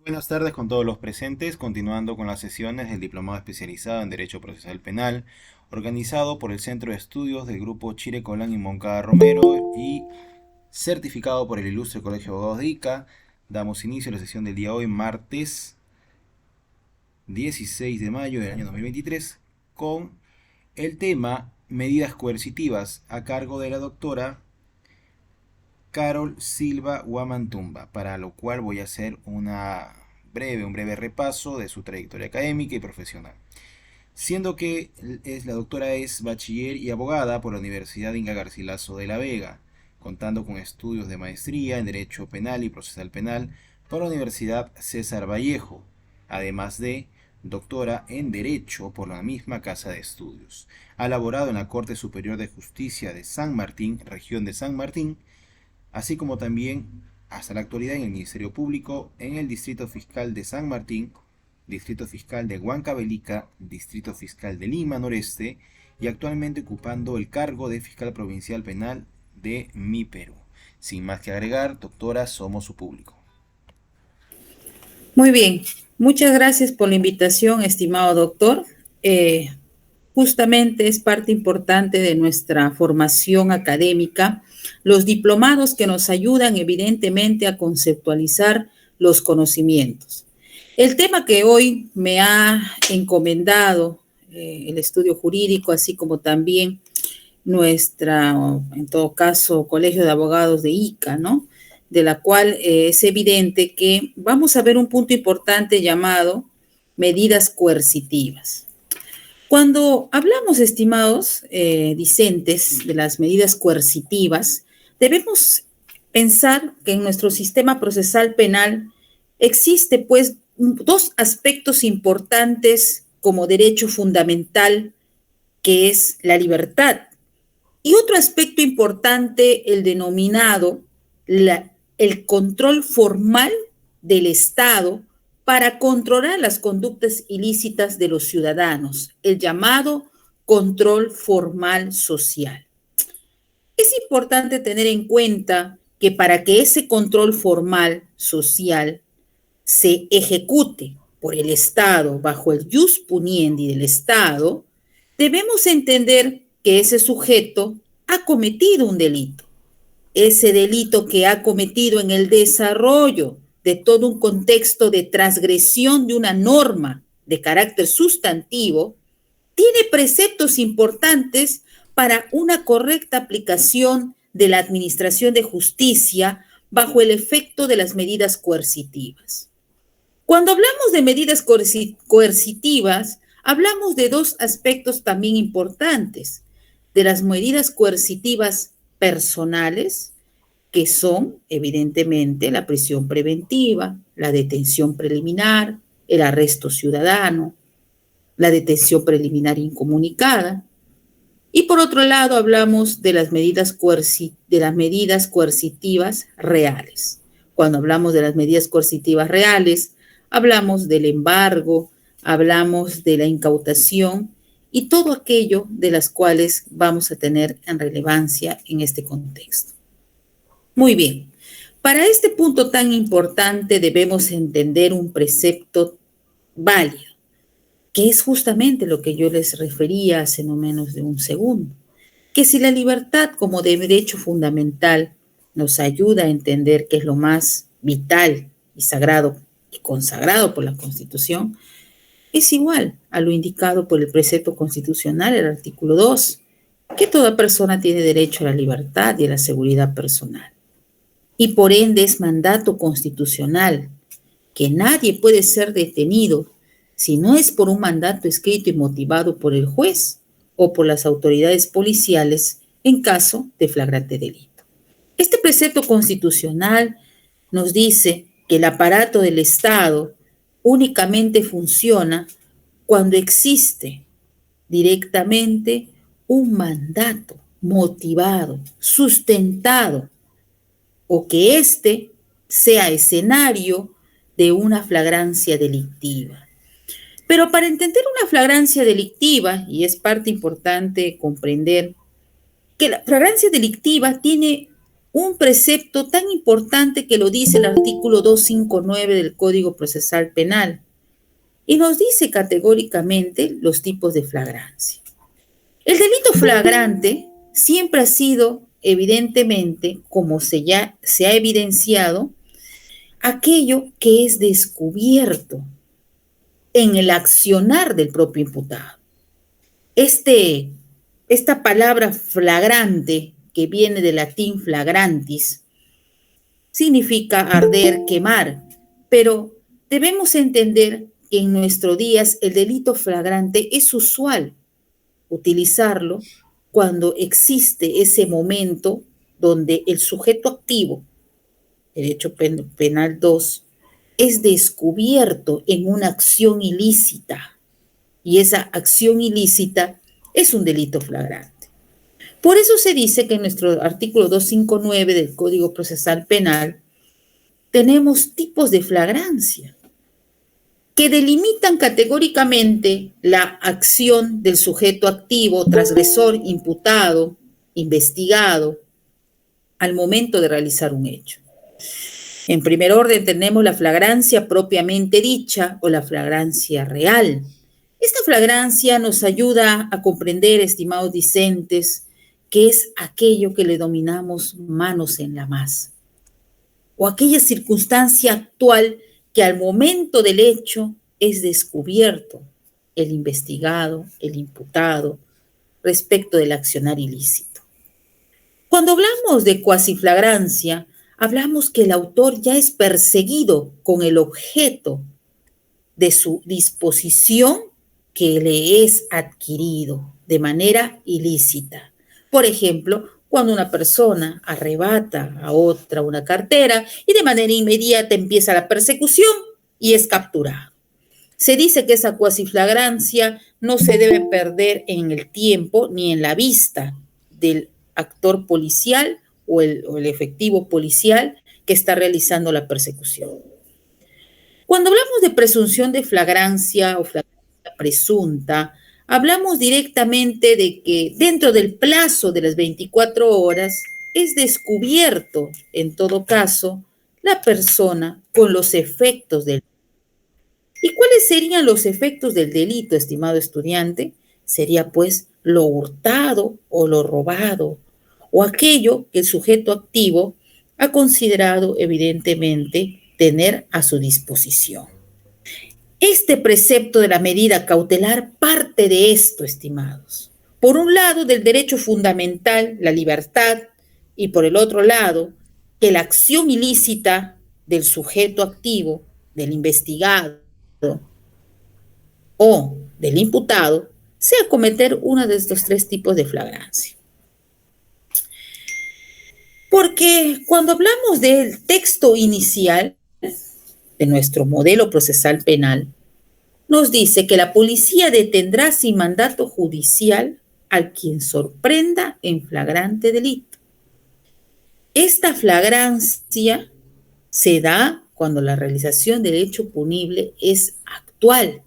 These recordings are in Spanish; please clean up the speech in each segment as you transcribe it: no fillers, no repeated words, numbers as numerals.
Buenas tardes con todos los presentes, continuando con las sesiones del Diplomado Especializado en Derecho Procesal Penal, organizado por el Centro de Estudios del Grupo Chile Colán y Moncada Romero y certificado por el Ilustre Colegio de Abogados de Ica. Damos inicio a la sesión del día de hoy, martes 16 de mayo del año 2023, con el tema medidas coercitivas a cargo de la doctora Carol Silva Guamantumba, para lo cual voy a hacer un breve repaso de su trayectoria académica y profesional. Siendo que la doctora es bachiller y abogada por la Universidad Inca Garcilaso de la Vega, contando con estudios de maestría en Derecho Penal y Procesal Penal por la Universidad César Vallejo, además de doctora en Derecho por la misma Casa de Estudios. Ha laborado en la Corte Superior de Justicia de San Martín, región de San Martín, así como también hasta la actualidad en el Ministerio Público, en el Distrito Fiscal de San Martín, Distrito Fiscal de Huancavelica, Distrito Fiscal de Lima Noreste y actualmente ocupando el cargo de Fiscal Provincial Penal de Mi Perú. Sin más que agregar, doctora, somos su público. Muy bien, muchas gracias por la invitación, estimado doctor. Eh, Justamente es parte importante de nuestra formación académica, los diplomados que nos ayudan evidentemente a conceptualizar los conocimientos. El tema que hoy me ha encomendado el estudio jurídico, así como también nuestra, en todo caso, Colegio de Abogados de Ica, ¿no? De la cual es evidente que vamos a ver un punto importante llamado medidas coercitivas. Cuando hablamos, estimados discentes, de las medidas coercitivas, debemos pensar que en nuestro sistema procesal penal existe, pues, dos aspectos importantes como derecho fundamental, que es la libertad, y otro aspecto importante, el denominado el control formal del Estado para controlar las conductas ilícitas de los ciudadanos, el llamado control formal social. Es importante tener en cuenta que para que ese control formal social se ejecute por el Estado bajo el jus puniendi del Estado, debemos entender que ese sujeto ha cometido un delito. Ese delito que ha cometido en el desarrollo de todo un contexto de transgresión de una norma de carácter sustantivo, tiene preceptos importantes para una correcta aplicación de la administración de justicia bajo el efecto de las medidas coercitivas. Cuando hablamos de medidas coercitivas, hablamos de dos aspectos también importantes, de las medidas coercitivas personales, que son evidentemente la prisión preventiva, la detención preliminar, el arresto ciudadano, la detención preliminar incomunicada. Y por otro lado hablamos de las medidas coercitivas reales. Cuando hablamos de las medidas coercitivas reales, hablamos del embargo, hablamos de la incautación y todo aquello de las cuales vamos a tener en relevancia en este contexto. Muy bien, para este punto tan importante debemos entender un precepto válido, que es justamente lo que yo les refería hace no menos de un segundo, que si la libertad como derecho fundamental nos ayuda a entender que es lo más vital y sagrado y consagrado por la Constitución, es igual a lo indicado por el precepto constitucional, el artículo 2, que toda persona tiene derecho a la libertad y a la seguridad personal. Y por ende es mandato constitucional que nadie puede ser detenido si no es por un mandato escrito y motivado por el juez o por las autoridades policiales en caso de flagrante delito. Este precepto constitucional nos dice que el aparato del Estado únicamente funciona cuando existe directamente un mandato motivado, sustentado, o que éste sea escenario de una flagrancia delictiva. Pero para entender una flagrancia delictiva, y es parte importante comprender que la flagrancia delictiva tiene un precepto tan importante que lo dice el artículo 259 del Código Procesal Penal y nos dice categóricamente los tipos de flagrancia. El delito flagrante siempre ha sido, evidentemente, como se ha evidenciado, aquello que es descubierto en el accionar del propio imputado. Esta palabra flagrante, que viene del latín flagrantis, significa arder, quemar, pero debemos entender que en nuestros días el delito flagrante es usual utilizarlo cuando existe ese momento donde el sujeto activo, derecho penal 2, es descubierto en una acción ilícita y esa acción ilícita es un delito flagrante. Por eso se dice que en nuestro artículo 259 del Código Procesal Penal tenemos tipos de flagrancia que delimitan categóricamente la acción del sujeto activo, transgresor, imputado, investigado, al momento de realizar un hecho. En primer orden tenemos la flagrancia propiamente dicha o la flagrancia real. Esta flagrancia nos ayuda a comprender, estimados discentes, que es aquello que le denominamos manos en la masa, o aquella circunstancia actual que al momento del hecho es descubierto el investigado, el imputado, respecto del accionar ilícito. Cuando hablamos de cuasiflagrancia, hablamos que el autor ya es perseguido con el objeto de su disposición que le es adquirido de manera ilícita. Por ejemplo, cuando una persona arrebata a otra una cartera y de manera inmediata empieza la persecución y es capturado. Se dice que esa cuasiflagrancia no se debe perder en el tiempo ni en la vista del actor policial o el efectivo policial que está realizando la persecución. Cuando hablamos de presunción de flagrancia o flagrancia presunta, hablamos directamente de que dentro del plazo de las 24 horas es descubierto, en todo caso, la persona con los efectos del delito. ¿Y cuáles serían los efectos del delito, estimado estudiante? Sería pues lo hurtado o lo robado, o aquello que el sujeto activo ha considerado evidentemente tener a su disposición. Este precepto de la medida cautelar parte de esto, estimados. Por un lado, del derecho fundamental, la libertad, y por el otro lado, que la acción ilícita del sujeto activo, del investigado o del imputado, sea cometer uno de estos tres tipos de flagrancia. Porque cuando hablamos del texto inicial de nuestro modelo procesal penal, nos dice que la policía detendrá sin mandato judicial al quien sorprenda en flagrante delito. Esta flagrancia se da cuando la realización del hecho punible es actual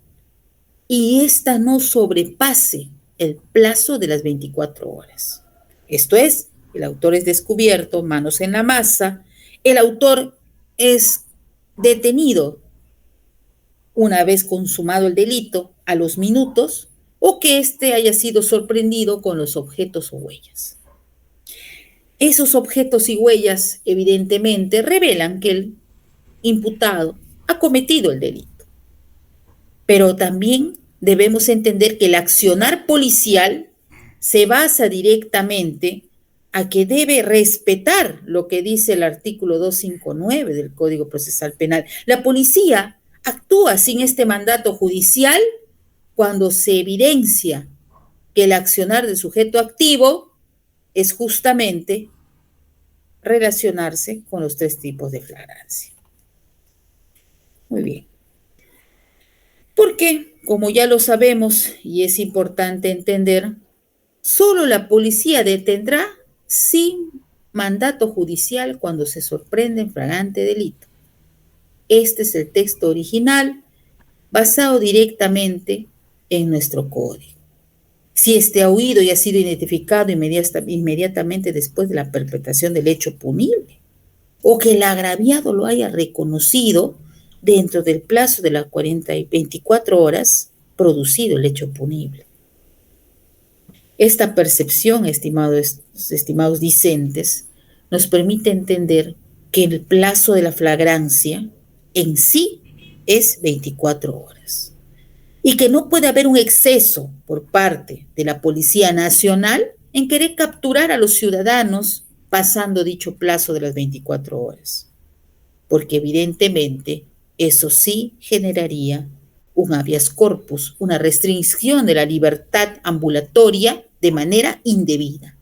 y ésta no sobrepase el plazo de las 24 horas. Esto es, el autor es descubierto, manos en la masa, el autor es detenido una vez consumado el delito a los minutos o que éste haya sido sorprendido con los objetos o huellas. Esos objetos y huellas evidentemente revelan que el imputado ha cometido el delito. Pero también debemos entender que el accionar policial se basa directamente a que debe respetar lo que dice el artículo 259 del Código Procesal Penal. La policía actúa sin este mandato judicial cuando se evidencia que el accionar del sujeto activo es justamente relacionarse con los tres tipos de flagrancia. Muy bien. Porque, como ya lo sabemos y es importante entender, solo la policía detendrá sin mandato judicial cuando se sorprende en flagrante delito. Este es el texto original basado directamente en nuestro código. si este ha huido y ha sido identificado inmediatamente después de la perpetración del hecho punible, o que el agraviado lo haya reconocido dentro del plazo de las 24 horas producido el hecho punible. Esta percepción, estimados discentes, nos permite entender que el plazo de la flagrancia en sí es 24 horas y que no puede haber un exceso por parte de la Policía Nacional en querer capturar a los ciudadanos pasando dicho plazo de las 24 horas, porque evidentemente eso sí generaría un habeas corpus, una restricción de la libertad ambulatoria de manera indebida.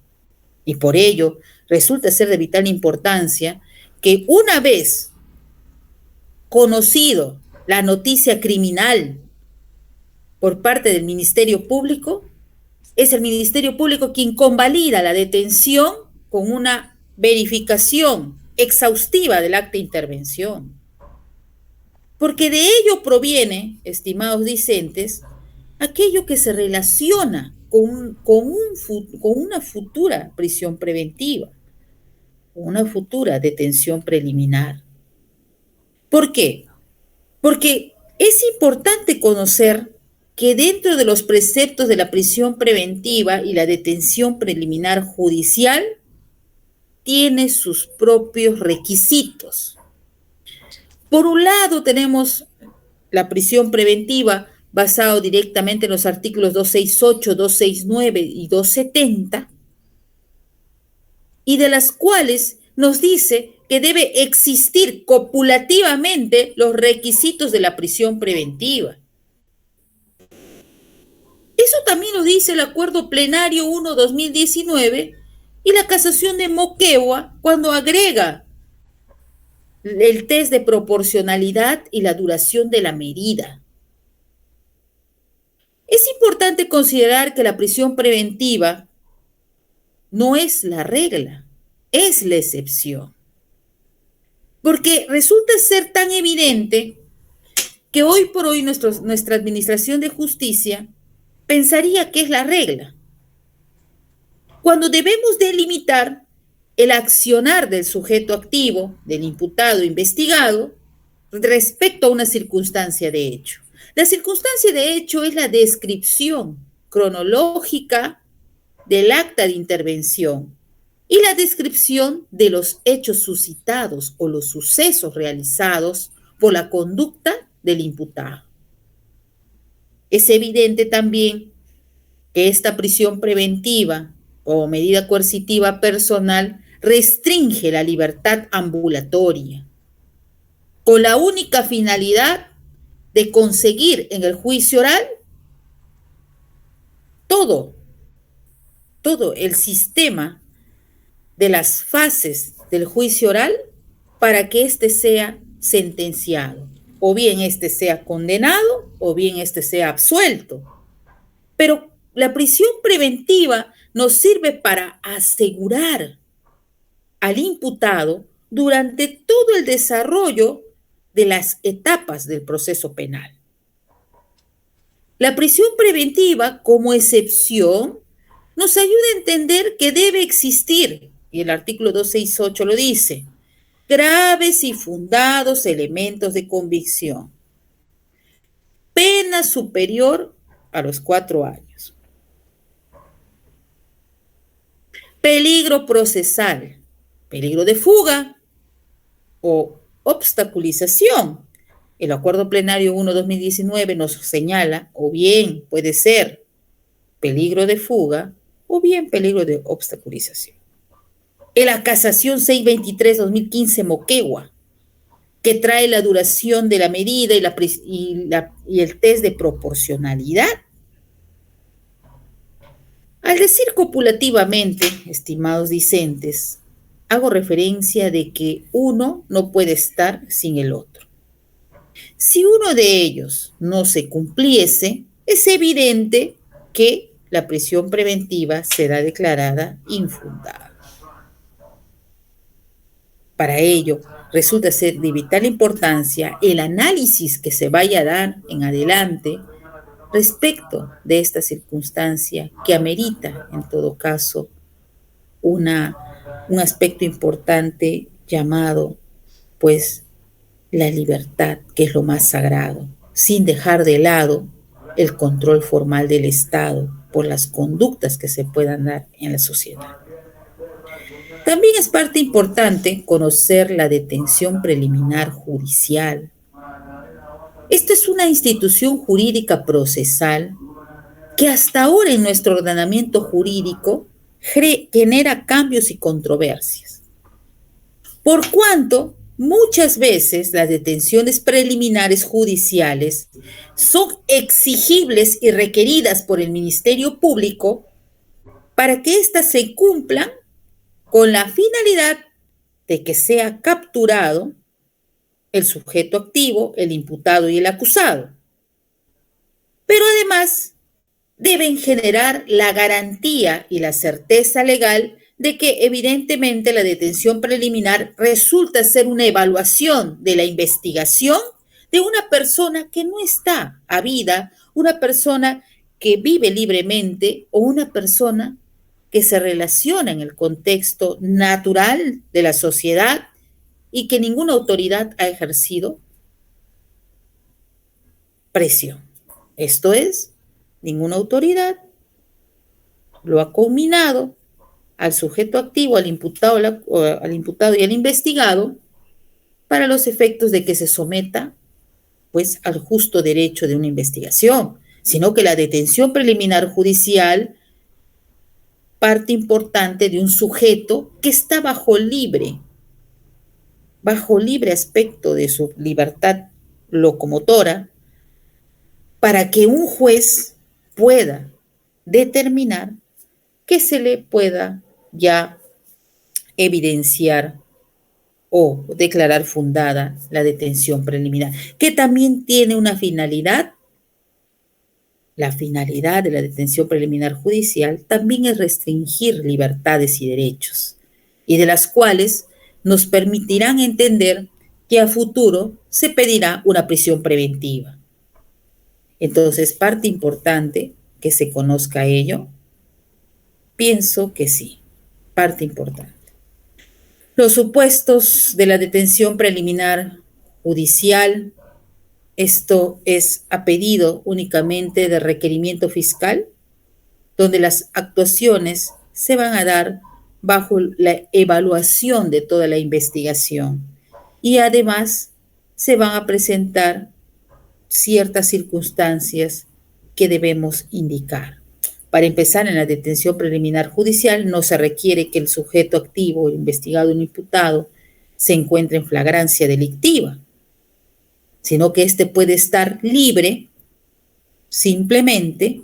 Y por ello resulta ser de vital importancia que una vez conocido la noticia criminal por parte del Ministerio Público, es el Ministerio Público quien convalida la detención con una verificación exhaustiva del acta de intervención. Porque de ello proviene, estimados discentes, aquello que se relaciona con una futura prisión preventiva, una futura detención preliminar. ¿Por qué? Porque es importante conocer que dentro de los preceptos de la prisión preventiva y la detención preliminar judicial tiene sus propios requisitos. Por un lado tenemos la prisión preventiva basado directamente en los artículos 268, 269 y 270, y de las cuales nos dice que debe existir copulativamente los requisitos de la prisión preventiva. Eso también lo dice el Acuerdo Plenario 1-2019 y la casación de Moquegua cuando agrega el test de proporcionalidad y la duración de la medida. Es importante considerar que la prisión preventiva no es la regla, es la excepción. Porque resulta ser tan evidente que hoy por hoy nuestra administración de justicia pensaría que es la regla, cuando debemos delimitar el accionar del sujeto activo, del imputado investigado, respecto a una circunstancia de hecho. La circunstancia de hecho es la descripción cronológica del acta de intervención y la descripción de los hechos suscitados o los sucesos realizados por la conducta del imputado. Es evidente también que esta prisión preventiva o medida coercitiva personal restringe la libertad ambulatoria con la única finalidad de conseguir en el juicio oral todo el sistema de las fases del juicio oral para que éste sea sentenciado, o bien éste sea condenado, o bien éste sea absuelto. Pero la prisión preventiva nos sirve para asegurar al imputado durante todo el desarrollo de las etapas del proceso penal. La prisión preventiva, como excepción, nos ayuda a entender que debe existir, y el artículo 268 lo dice, graves y fundados elementos de convicción. Pena superior a los 4 años. Peligro procesal, peligro de fuga o obstaculización. El Acuerdo Plenario 1-2019 nos señala, o bien puede ser peligro de fuga, o bien peligro de obstaculización. En la casación 623-2015 Moquegua, que trae la duración de la medida y el test de proporcionalidad. Al decir copulativamente, estimados discentes, hago referencia de que uno no puede estar sin el otro. Si uno de ellos no se cumpliese, es evidente que la prisión preventiva será declarada infundada. Para ello, resulta ser de vital importancia el análisis que se vaya a dar en adelante respecto de esta circunstancia que amerita, en todo caso, un aspecto importante llamado, pues, la libertad, que es lo más sagrado, sin dejar de lado el control formal del Estado por las conductas que se puedan dar en la sociedad. También es parte importante conocer la detención preliminar judicial. Esta es una institución jurídica procesal que hasta ahora en nuestro ordenamiento jurídico genera cambios y controversias. Por cuanto muchas veces las detenciones preliminares judiciales son exigibles y requeridas por el Ministerio Público para que éstas se cumplan con la finalidad de que sea capturado el sujeto activo, el imputado y el acusado. Pero además deben generar la garantía y la certeza legal de que evidentemente la detención preliminar resulta ser una evaluación de la investigación de una persona que no está habida, una persona que vive libremente o una persona que se relaciona en el contexto natural de la sociedad y que ninguna autoridad ha ejercido presión. Esto es, ninguna autoridad lo ha conminado al sujeto activo, al imputado y al investigado para los efectos de que se someta, pues, al justo derecho de una investigación, sino que la detención preliminar judicial parte importante de un sujeto que está bajo libre aspecto de su libertad locomotora, para que un juez pueda determinar que se le pueda ya evidenciar o declarar fundada la detención preliminar, que también tiene una finalidad. La finalidad de la detención preliminar judicial también es restringir libertades y derechos, y de las cuales nos permitirán entender que a futuro se pedirá una prisión preventiva. Entonces, parte importante que se conozca ello. Pienso que sí, parte importante. Los supuestos de la detención preliminar judicial, esto es a pedido únicamente de requerimiento fiscal, donde las actuaciones se van a dar bajo la evaluación de toda la investigación y además se van a presentar ciertas circunstancias que debemos indicar. Para empezar, en la detención preliminar judicial no se requiere que el sujeto activo, el investigado o el imputado, se encuentre en flagrancia delictiva, sino que éste puede estar libre simplemente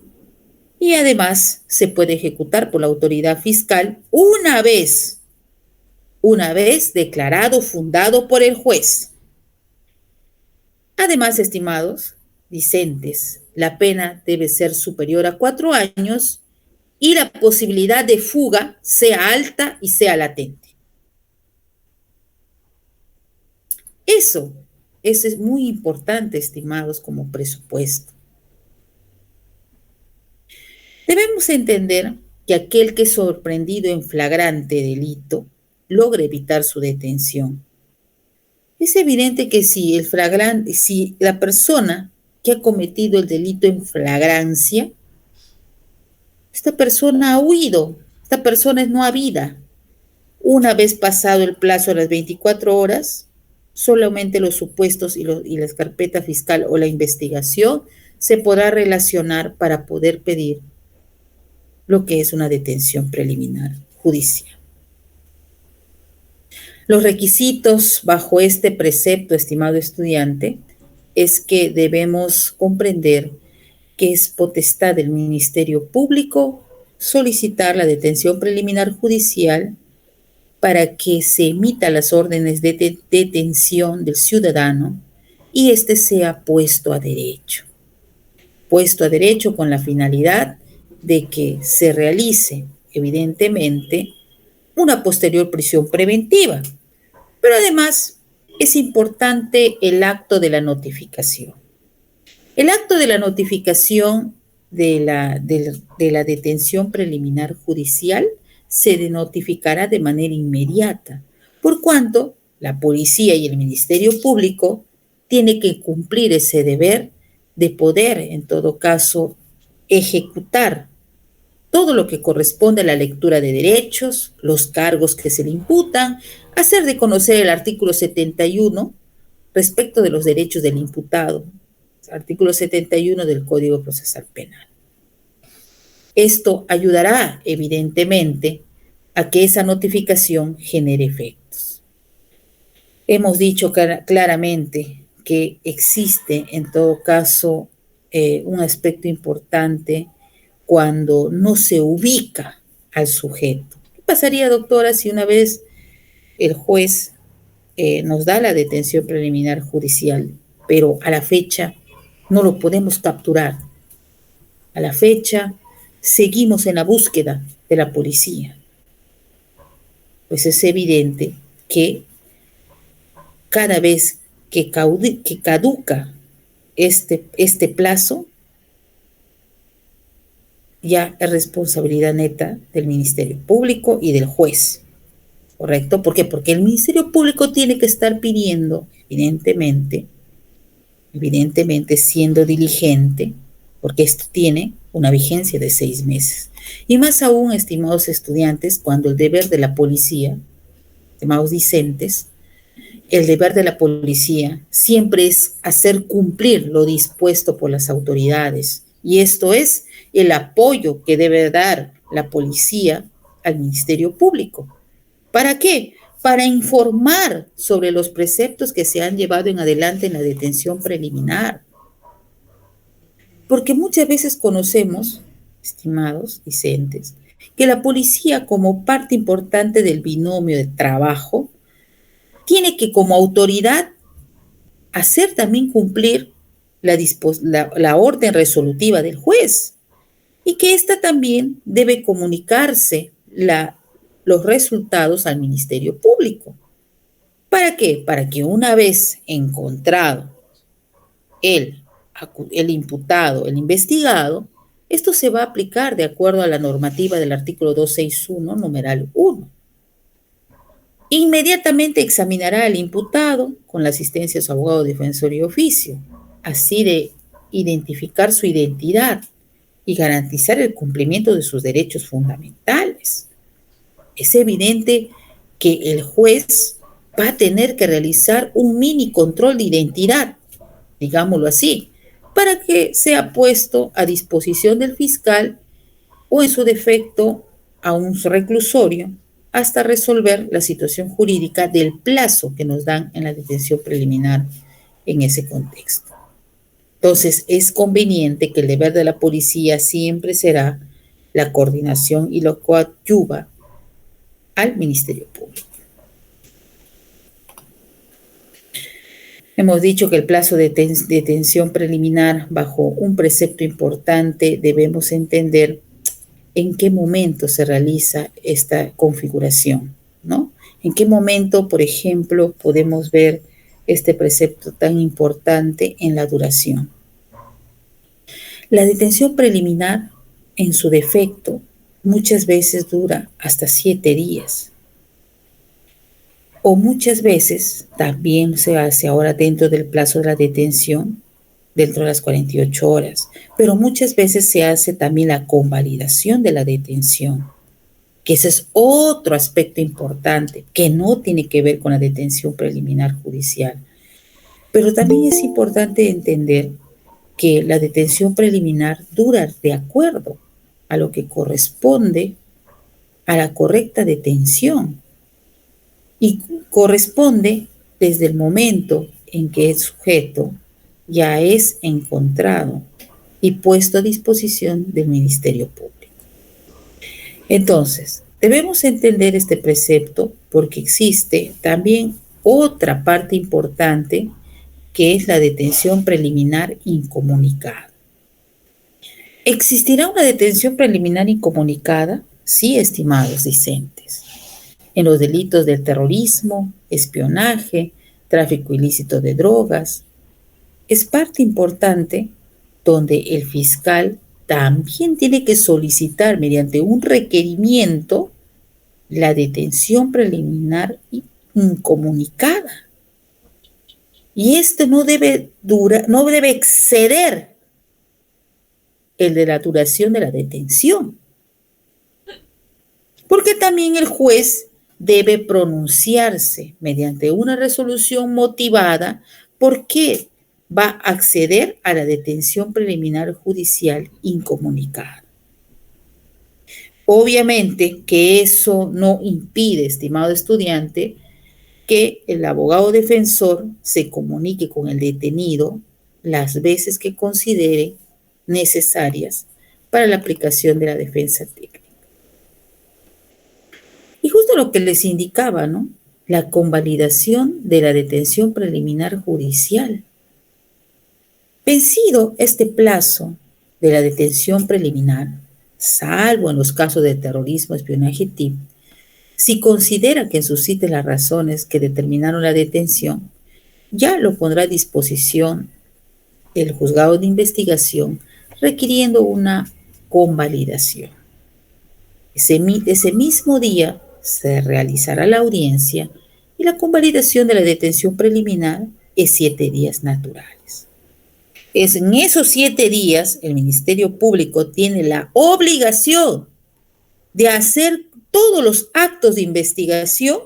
y además se puede ejecutar por la autoridad fiscal una vez declarado fundado por el juez. Además, estimados discentes, la pena debe ser superior a 4 años y la posibilidad de fuga sea alta y sea latente. Eso es muy importante, estimados, como presupuesto. Debemos entender que aquel que es sorprendido en flagrante delito logra evitar su detención. Es evidente que si la persona que ha cometido el delito en flagrancia, esta persona ha huido, esta persona es no habida. Una vez pasado el plazo de las 24 horas, solamente los supuestos y la carpeta fiscal o la investigación se podrá relacionar para poder pedir lo que es una detención preliminar judicial. Los requisitos bajo este precepto, estimado estudiante, es que debemos comprender que es potestad del Ministerio Público solicitar la detención preliminar judicial para que se emita las órdenes de detención del ciudadano y éste sea puesto a derecho. Puesto a derecho con la finalidad de que se realice, evidentemente, una posterior prisión preventiva. Pero además es importante el acto de la notificación. El acto de la notificación de la detención preliminar judicial se notificará de manera inmediata, por cuanto la policía y el Ministerio Público tienen que cumplir ese deber de poder, en todo caso, ejecutar todo lo que corresponde a la lectura de derechos, los cargos que se le imputan, hacer de conocer el artículo 71 respecto de los derechos del imputado, artículo 71 del Código Procesal Penal. Esto ayudará, evidentemente, a que esa notificación genere efectos. Hemos dicho claramente que existe, en todo caso, un aspecto importante cuando no se ubica al sujeto. ¿Qué pasaría, doctora, si una vez el juez nos da la detención preliminar judicial, pero a la fecha no lo podemos capturar? A la fecha seguimos en la búsqueda de la policía. Pues es evidente que cada vez que caduca este plazo, ya es responsabilidad neta del Ministerio Público y del juez, ¿correcto? ¿Por qué? Porque el Ministerio Público tiene que estar pidiendo, evidentemente siendo diligente, porque esto tiene una vigencia de 6 meses. Y más aún, estimados estudiantes, cuando el deber de la policía, estimados discentes, el deber de la policía siempre es hacer cumplir lo dispuesto por las autoridades. Y esto es el apoyo que debe dar la policía al Ministerio Público. ¿Para qué? Para informar sobre los preceptos que se han llevado en adelante en la detención preliminar. Porque muchas veces conocemos, estimados discentes, que la policía, como parte importante del binomio de trabajo, tiene que, como autoridad, hacer también cumplir la orden resolutiva del juez, y que ésta también debe comunicarse los resultados al Ministerio Público. ¿Para qué? Para que una vez encontrado el imputado, el investigado, esto se va a aplicar de acuerdo a la normativa del artículo 261, numeral 1. Inmediatamente examinará al imputado con la asistencia de su abogado defensor y oficio, así de identificar su identidad y garantizar el cumplimiento de sus derechos fundamentales. Es evidente que el juez va a tener que realizar un mini control de identidad, digámoslo así, para que sea puesto a disposición del fiscal o, en su defecto, a un reclusorio hasta resolver la situación jurídica del plazo que nos dan en la detención preliminar en ese contexto. Entonces, es conveniente que el deber de la policía siempre será la coordinación y lo coadyuva al Ministerio Público. Hemos dicho que el plazo de detención preliminar, bajo un precepto importante, debemos entender en qué momento se realiza esta configuración, ¿no? En qué momento, por ejemplo, podemos ver este precepto tan importante en la duración. La detención preliminar, en su defecto, muchas veces dura hasta 7 días. O muchas veces también se hace ahora dentro del plazo de la detención, dentro de las 48 horas, pero muchas veces se hace también la convalidación de la detención, que ese es otro aspecto importante, que no tiene que ver con la detención preliminar judicial. Pero también es importante entender que la detención preliminar dura de acuerdo a lo que corresponde a la correcta detención, y corresponde desde el momento en que el sujeto ya es encontrado y puesto a disposición del Ministerio Público. Entonces, debemos entender este precepto porque existe también otra parte importante, que es la detención preliminar incomunicada. ¿Existirá una detención preliminar incomunicada? Sí, estimados discentes. En los delitos del terrorismo, espionaje, tráfico ilícito de drogas, es parte importante donde el fiscal también tiene que solicitar mediante un requerimiento la detención preliminar incomunicada. Y este no debe exceder el de la duración de la detención. Porque también el juez debe pronunciarse mediante una resolución motivada por qué va a acceder a la detención preliminar judicial incomunicada. Obviamente que eso no impide, estimado estudiante, que el abogado defensor se comunique con el detenido las veces que considere necesarias para la aplicación de la defensa técnica. Y justo lo que les indicaba, ¿no? La convalidación de la detención preliminar judicial. Vencido este plazo de la detención preliminar, salvo en los casos de terrorismo, espionaje, TIP, si considera que suscite las razones que determinaron la detención, ya lo pondrá a disposición del juzgado de investigación requiriendo una convalidación. Ese mismo día se realizará la audiencia y la convalidación de la detención preliminar es 7 días naturales. Es en esos 7 días el Ministerio Público tiene la obligación de hacer todos los actos de investigación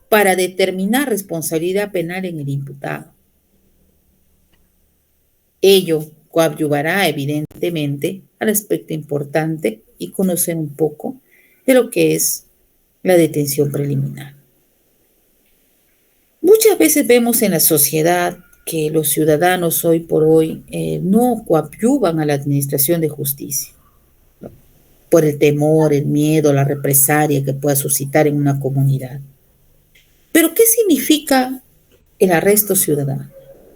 para determinar responsabilidad penal en el imputado. Ello coadyuvará evidentemente al aspecto importante y conocer un poco de lo que es la detención preliminar. Muchas veces vemos en la sociedad que los ciudadanos hoy por hoy no coadyuvan a la administración de justicia por el temor, el miedo, la represalia que pueda suscitar en una comunidad. Pero ¿qué significa el arresto ciudadano?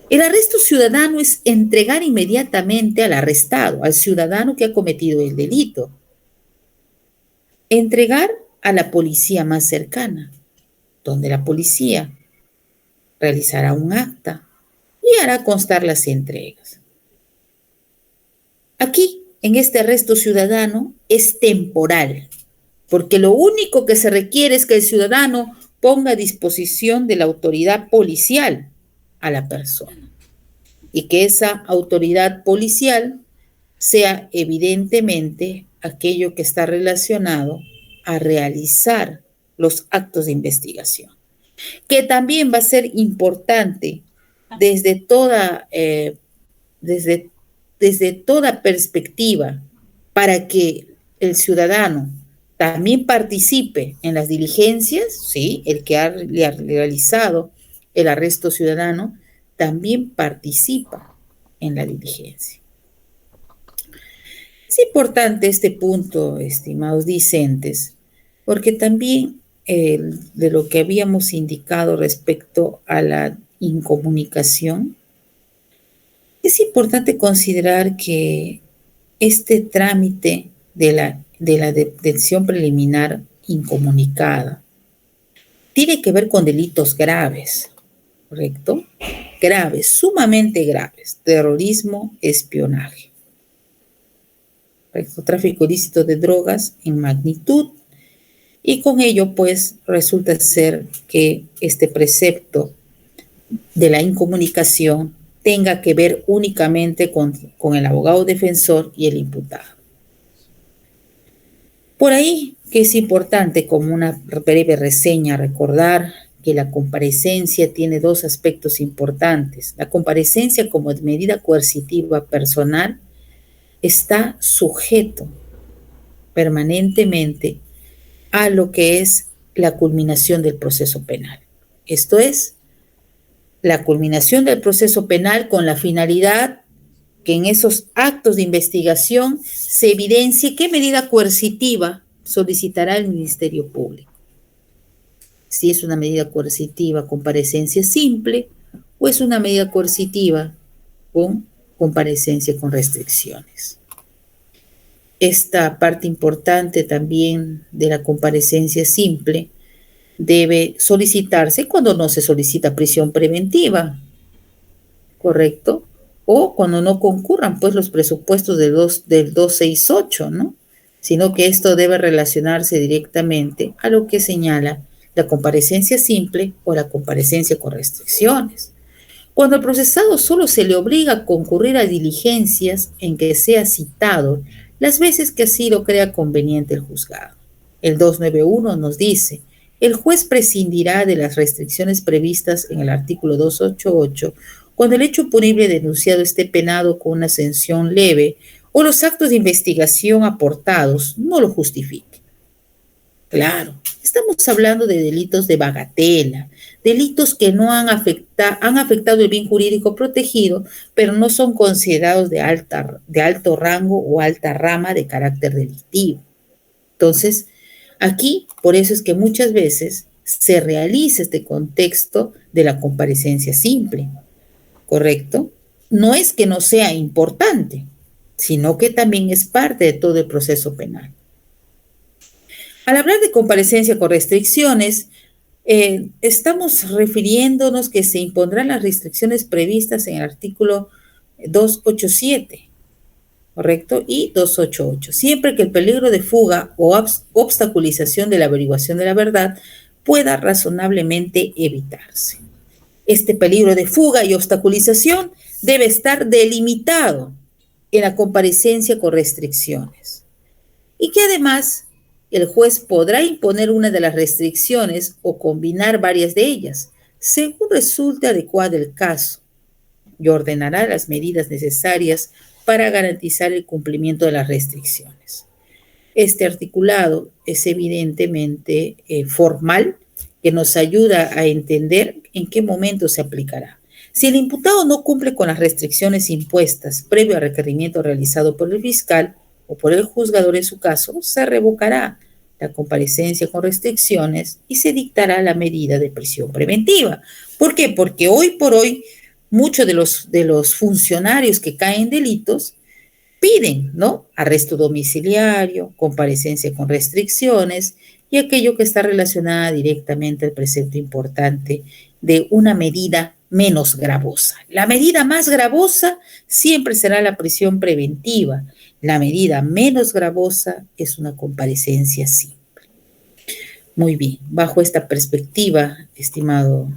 El arresto ciudadano es entregar inmediatamente al arrestado, al ciudadano que ha cometido el delito. Entregar a la policía más cercana, donde la policía realizará un acta y hará constar las entregas. Aquí, en este arresto ciudadano, es temporal, porque lo único que se requiere es que el ciudadano ponga a disposición de la autoridad policial a la persona y que esa autoridad policial sea evidentemente aquello que está relacionado a realizar los actos de investigación, que también va a ser importante desde toda perspectiva para que el ciudadano también participe en las diligencias, ¿sí? El que ha realizado el arresto ciudadano también participa en la diligencia. Es importante este punto, estimados discentes, porque también de lo que habíamos indicado respecto a la incomunicación, es importante considerar que este trámite de la detención preliminar incomunicada tiene que ver con delitos graves, ¿correcto? Graves, sumamente graves, terrorismo, espionaje, ¿correcto? Tráfico ilícito de drogas en magnitud, y con ello pues resulta ser que este precepto de la incomunicación tenga que ver únicamente con el abogado defensor y el imputado. Por ahí que es importante, como una breve reseña, recordar que la comparecencia tiene 2 aspectos importantes. La comparecencia como medida coercitiva personal está sujeto permanentemente a lo que es la culminación del proceso penal. Esto es, la culminación del proceso penal con la finalidad que en esos actos de investigación se evidencie qué medida coercitiva solicitará el Ministerio Público. Si es una medida coercitiva con comparecencia simple o es una medida coercitiva con comparecencia con restricciones. Esta parte importante también de la comparecencia simple debe solicitarse cuando no se solicita prisión preventiva, ¿correcto? o cuando no concurran pues los presupuestos del 268, ¿no? Sino que esto debe relacionarse directamente a lo que señala la comparecencia simple o la comparecencia con restricciones. Cuando al procesado solo se le obliga a concurrir a diligencias en que sea citado las veces que así lo crea conveniente el juzgado. El 291 nos dice, el juez prescindirá de las restricciones previstas en el artículo 288 cuando el hecho punible denunciado esté penado con una sanción leve o los actos de investigación aportados no lo justifiquen. Claro, estamos hablando de delitos de bagatela, delitos que no han afectado el bien jurídico protegido, pero no son considerados de alto rango o alta rama de carácter delictivo. Entonces, aquí, por eso es que muchas veces se realiza este contexto de la comparecencia simple, ¿correcto? No es que no sea importante, sino que también es parte de todo el proceso penal. Al hablar de comparecencia con restricciones, estamos refiriéndonos que se impondrán las restricciones previstas en el artículo 287, ¿correcto? Y 288, siempre que el peligro de fuga o obstaculización de la averiguación de la verdad pueda razonablemente evitarse. Este peligro de fuga y obstaculización debe estar delimitado en la comparecencia con restricciones y que además el juez podrá imponer una de las restricciones o combinar varias de ellas, según resulte adecuado el caso, y ordenará las medidas necesarias para garantizar el cumplimiento de las restricciones. Este articulado es evidentemente formal, que nos ayuda a entender en qué momento se aplicará. Si el imputado no cumple con las restricciones impuestas previo al requerimiento realizado por el fiscal o por el juzgador en su caso, se revocará la comparecencia con restricciones y se dictará la medida de prisión preventiva. ¿Por qué? Porque hoy por hoy muchos de los funcionarios que caen en delitos piden, ¿no? Arresto domiciliario, comparecencia con restricciones y aquello que está relacionada directamente al precepto importante de una medida menos gravosa. La medida más gravosa siempre será la prisión preventiva. La medida menos gravosa es una comparecencia simple. Muy bien, bajo esta perspectiva, estimado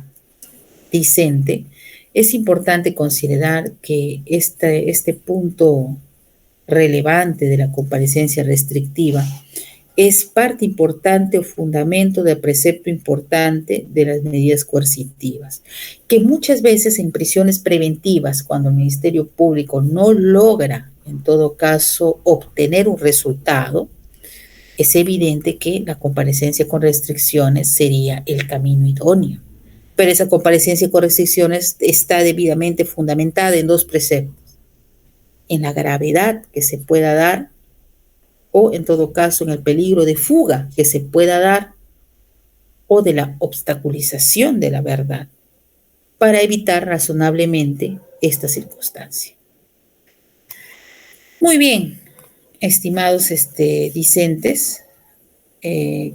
Vicente, es importante considerar que este punto relevante de la comparecencia restrictiva es parte importante o fundamento del precepto importante de las medidas coercitivas, que muchas veces en prisiones preventivas, cuando el Ministerio Público no logra, en todo caso, obtener un resultado, es evidente que la comparecencia con restricciones sería el camino idóneo. Pero esa comparecencia con restricciones está debidamente fundamentada en dos preceptos: en la gravedad que se pueda dar o en todo caso en el peligro de fuga que se pueda dar o de la obstaculización de la verdad para evitar razonablemente esta circunstancia. Muy bien, estimados discentes,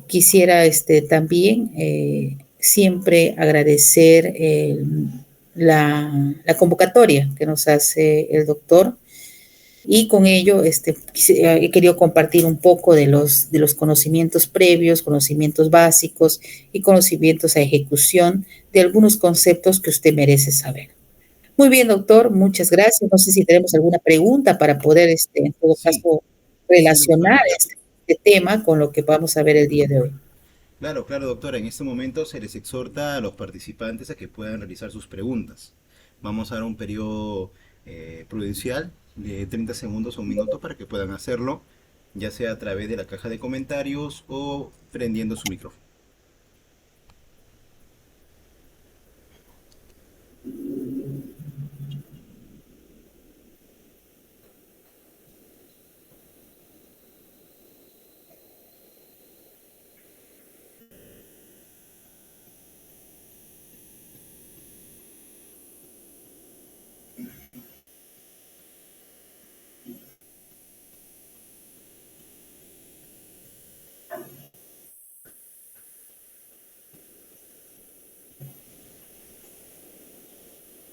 quisiera también siempre agradecer la convocatoria que nos hace el doctor. Y con ello he querido compartir un poco de los conocimientos previos, conocimientos básicos y conocimientos a ejecución de algunos conceptos que usted merece saber. Muy bien, doctor, muchas gracias. No sé si tenemos alguna pregunta para poder, en todo Sí, caso, sí, relacionar doctora. este tema con lo que vamos a ver el día de hoy. Claro, claro, doctora. En este momento se les exhorta a los participantes a que puedan realizar sus preguntas. Vamos a dar un periodo prudencial de 30 segundos o un minuto para que puedan hacerlo, ya sea a través de la caja de comentarios o prendiendo su micrófono.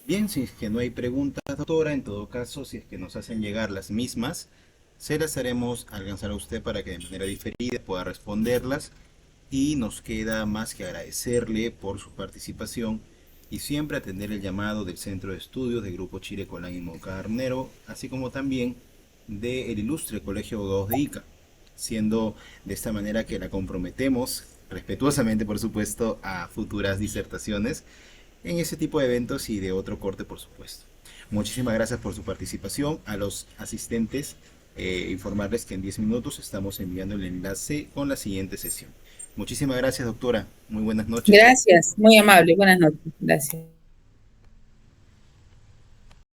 Bien, si es que no hay preguntas. doctora, en todo caso, si es que nos hacen llegar las mismas, se las haremos alcanzar a usted para que de manera diferida pueda responderlas y nos queda más que agradecerle por su participación y siempre atender el llamado del Centro de Estudios de Grupo Chile Colán y Mocarnero, así como también del ilustre Colegio de Abogados de Ica, siendo de esta manera que la comprometemos, respetuosamente por supuesto, a futuras disertaciones en ese tipo de eventos y de otro corte por supuesto. Muchísimas gracias por su participación. A los asistentes, informarles que en 10 minutos estamos enviando el enlace con la siguiente sesión. Muchísimas gracias, doctora. Muy buenas noches. Gracias, muy amable. Buenas noches. Gracias.